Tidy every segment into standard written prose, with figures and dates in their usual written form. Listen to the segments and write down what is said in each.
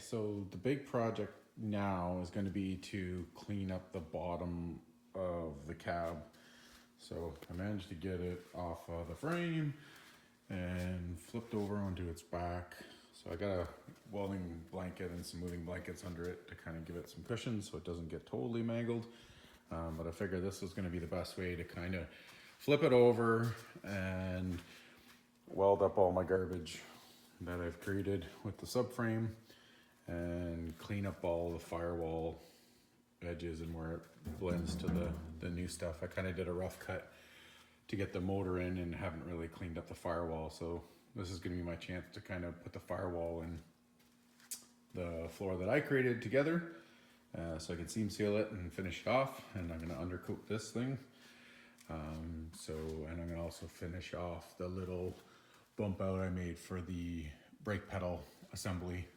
so the big project now is going to be to clean up the bottom of the cab. So I managed to get it off of the frame and flipped over onto its back. So I got a welding blanket and some moving blankets under it to kind of give it some cushion so it doesn't get totally mangled. But I figured this was going to be the best way to kind of flip it over and weld up all my garbage that I've created with the subframe and clean up all the firewall edges and where it blends to the new stuff. I kind of did a rough cut to get the motor in and haven't really cleaned up the firewall, so this is going to be my chance to kind of put the firewall in the floor that I created together, so I can seam seal it and finish it off. And I'm going to undercoat this thing, and I'm going to also finish off the little bump out I made for the brake pedal assembly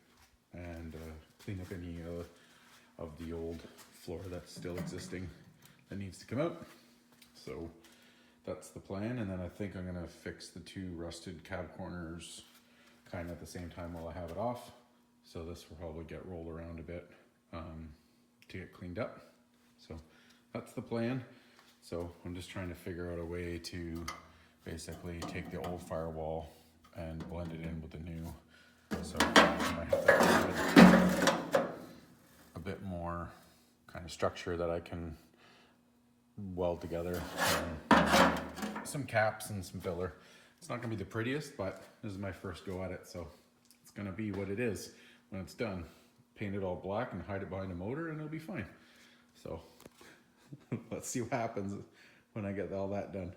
and clean up any of the old floor that's still existing that needs to come out. So that's the plan. And then I think I'm gonna fix the two rusted cab corners kind of at the same time while I have it off. So this will probably get rolled around a bit to get cleaned up. So that's the plan. So I'm just trying to figure out a way to basically take the old firewall and blend it in with the new. So I might have to add a bit more kind of structure that I can weld together. Some caps and some filler. It's not gonna be the prettiest, but this is my first go at it, so it's gonna be what it is when it's done. Paint it all black and hide it behind a motor and it'll be fine. So let's see what happens when I get all that done.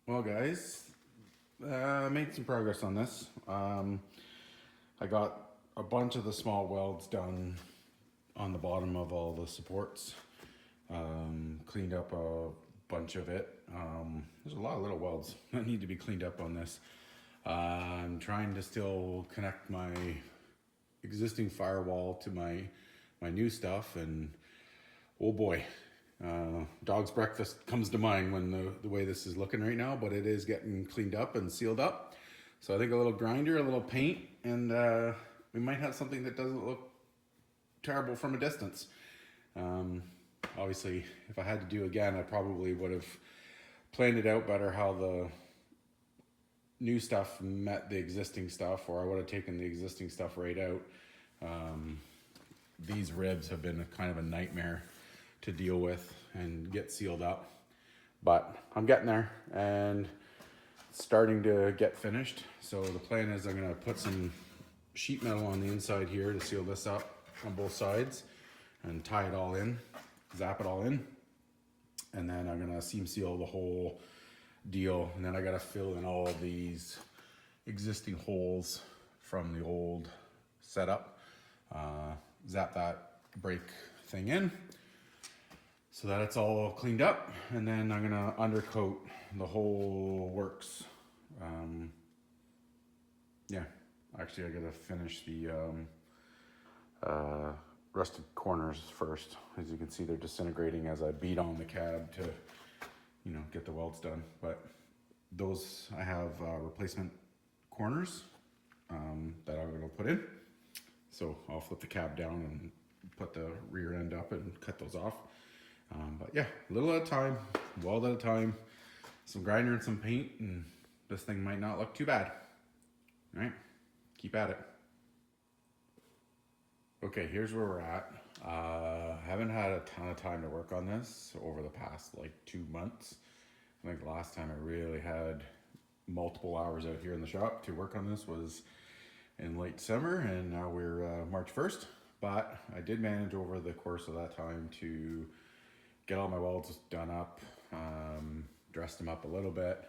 Well guys, made some progress on this. I got a bunch of the small welds done on the bottom of all the supports, cleaned up a bunch of it. There's a lot of little welds that need to be cleaned up on this. I'm trying to still connect my existing firewall to my new stuff, and oh boy. Dog's breakfast comes to mind when the way this is looking right now, but it is getting cleaned up and sealed up. So I think a little grinder, a little paint, and we might have something that doesn't look terrible from a distance. Obviously, if I had to do again, I probably would have planned it out better how the new stuff met the existing stuff, or I would have taken the existing stuff right out. These ribs have been kind of a nightmare to deal with and get sealed up, but I'm getting there and starting to get finished. So the plan is I'm gonna put some sheet metal on the inside here to seal this up on both sides and tie it all in, zap it all in, and then I'm gonna seam seal the whole deal. And then I gotta fill in all these existing holes from the old setup, zap that brake thing in, so that it's all cleaned up, and then I'm gonna undercoat the whole works. Um, yeah, actually I gotta finish the rusted corners first. As you can see, they're disintegrating as I beat on the cab to, get the welds done. But those, I have replacement corners that I'm gonna put in. So I'll flip the cab down and put the rear end up and cut those off. But yeah, a little at a time, weld at a time, some grinder and some paint, and this thing might not look too bad. All right, keep at it. Okay, here's where we're at. Haven't had a ton of time to work on this over the past like 2 months. I think the last time I really had multiple hours out here in the shop to work on this was in late summer, and now we're March 1st. But I did manage over the course of that time to get all my welds done up, dressed them up a little bit,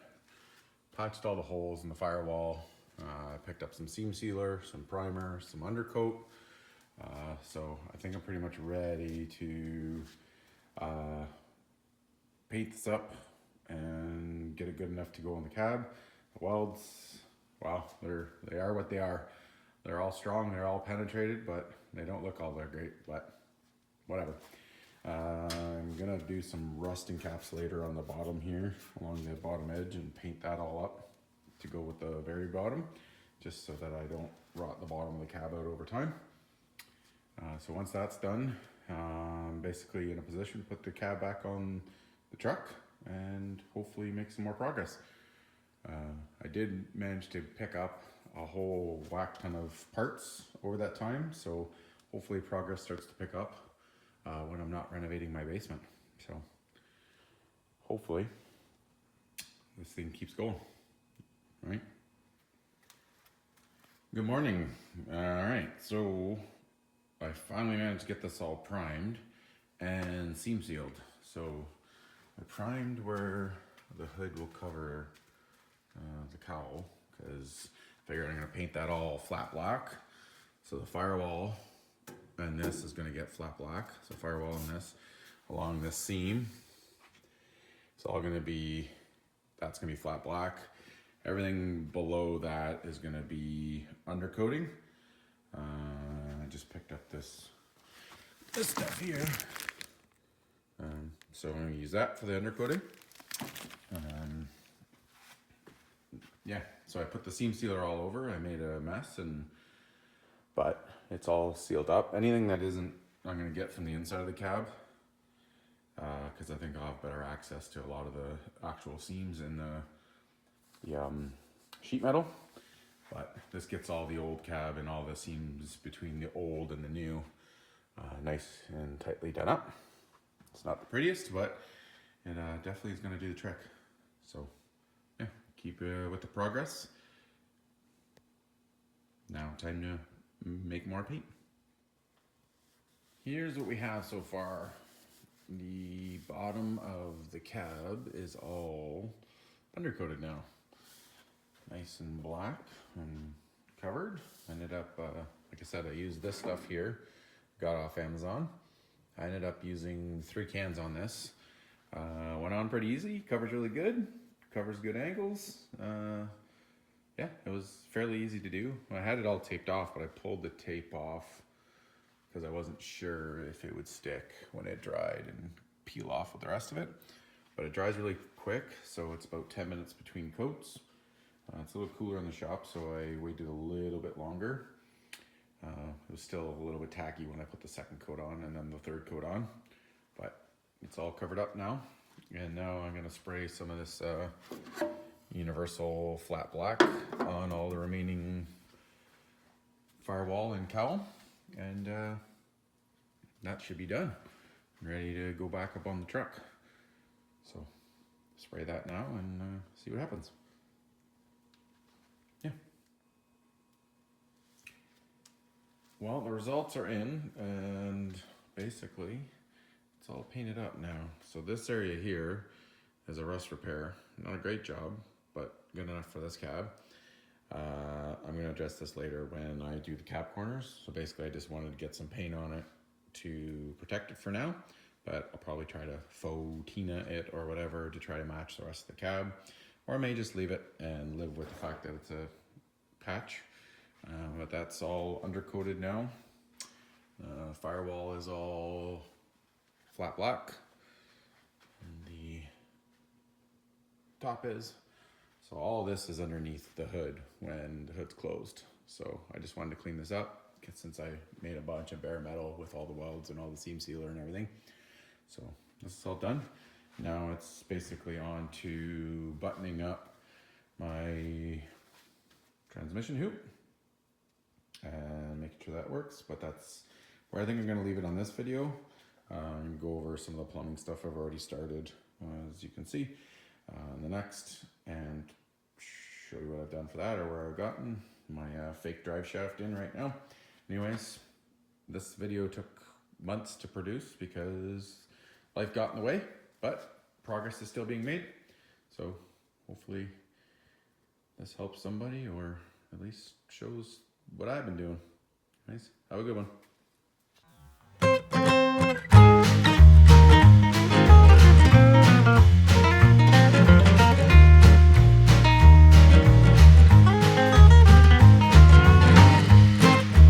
patched all the holes in the firewall, picked up some seam sealer, some primer, some undercoat. So I think I'm pretty much ready to paint this up and get it good enough to go on the cab. The welds, wow, they are what they are. They're all strong, they're all penetrated, but they don't look all that great, but whatever. I'm gonna do some rust encapsulator on the bottom here, along the bottom edge, and paint that all up to go with the very bottom, just so that I don't rot the bottom of the cab out over time. So once that's done, I'm basically in a position to put the cab back on the truck and hopefully make some more progress. I did manage to pick up a whole whack ton of parts over that time, so hopefully progress starts to pick up when I'm not renovating my basement. So hopefully this thing keeps going, right? Good morning. All right, so I finally managed to get this all primed and seam sealed. So I primed where the hood will cover the cowl, because I figured I'm gonna paint that all flat black. So the firewall and this is gonna get flat black. So firewall and this along this seam, it's all gonna be, that's gonna be flat black. Everything below that is gonna be undercoating. I just picked up this stuff here. So I'm gonna use that for the undercoating. Yeah, so I put the seam sealer all over. I made a mess, but it's all sealed up. Anything that isn't, I'm gonna get from the inside of the cab, because I think I'll have better access to a lot of the actual seams in the sheet metal. But this gets all the old cab and all the seams between the old and the new nice and tightly done up. It's not the prettiest, but it definitely is going to do the trick. So yeah, keep with the progress. Now time to make more paint. Here's what we have so far. The bottom of the cab is all undercoated now. Nice and black and covered. Ended up, like I said, I used this stuff here, got off Amazon. I ended up using 3 cans on this. Went on pretty easy, covers really good, covers good angles. Yeah, it was fairly easy to do. I had it all taped off, but I pulled the tape off because I wasn't sure if it would stick when it dried and peel off with the rest of it. But it dries really quick, so it's about 10 minutes between coats. It's a little cooler in the shop, so I waited a little bit longer. It was still a little bit tacky when I put the second coat on and then the third coat on, but it's all covered up now. And now I'm gonna spray some of this universal flat black on all the remaining firewall and cowl, and that should be done. I'm ready to go back up on the truck. So spray that now and see what happens. Yeah. Well, the results are in, and basically it's all painted up now. So this area here is a rust repair. Not a great job, but good enough for this cab. I'm gonna address this later when I do the cab corners. So basically I just wanted to get some paint on it to protect it for now. but I'll probably try to faux Tina it or whatever to try to match the rest of the cab, or I may just leave it and live with the fact that it's a patch. But that's all undercoated now. Firewall is all flat black, and the top is. So all this is underneath the hood when the hood's closed. So I just wanted to clean this up since I made a bunch of bare metal with all the welds and all the seam sealer and everything. So this is all done. Now it's basically on to buttoning up my transmission hoop and making sure that works. But that's where I think I'm going to leave it on this video. I'm going to go over some of the plumbing stuff I've already started, as you can see, in the next, and show you what I've done for that, or where I've gotten my fake drive shaft in right now. Anyways, this video took months to produce because life got in the way, but progress is still being made. So hopefully this helps somebody, or at least shows what I've been doing. Nice. Have a good one.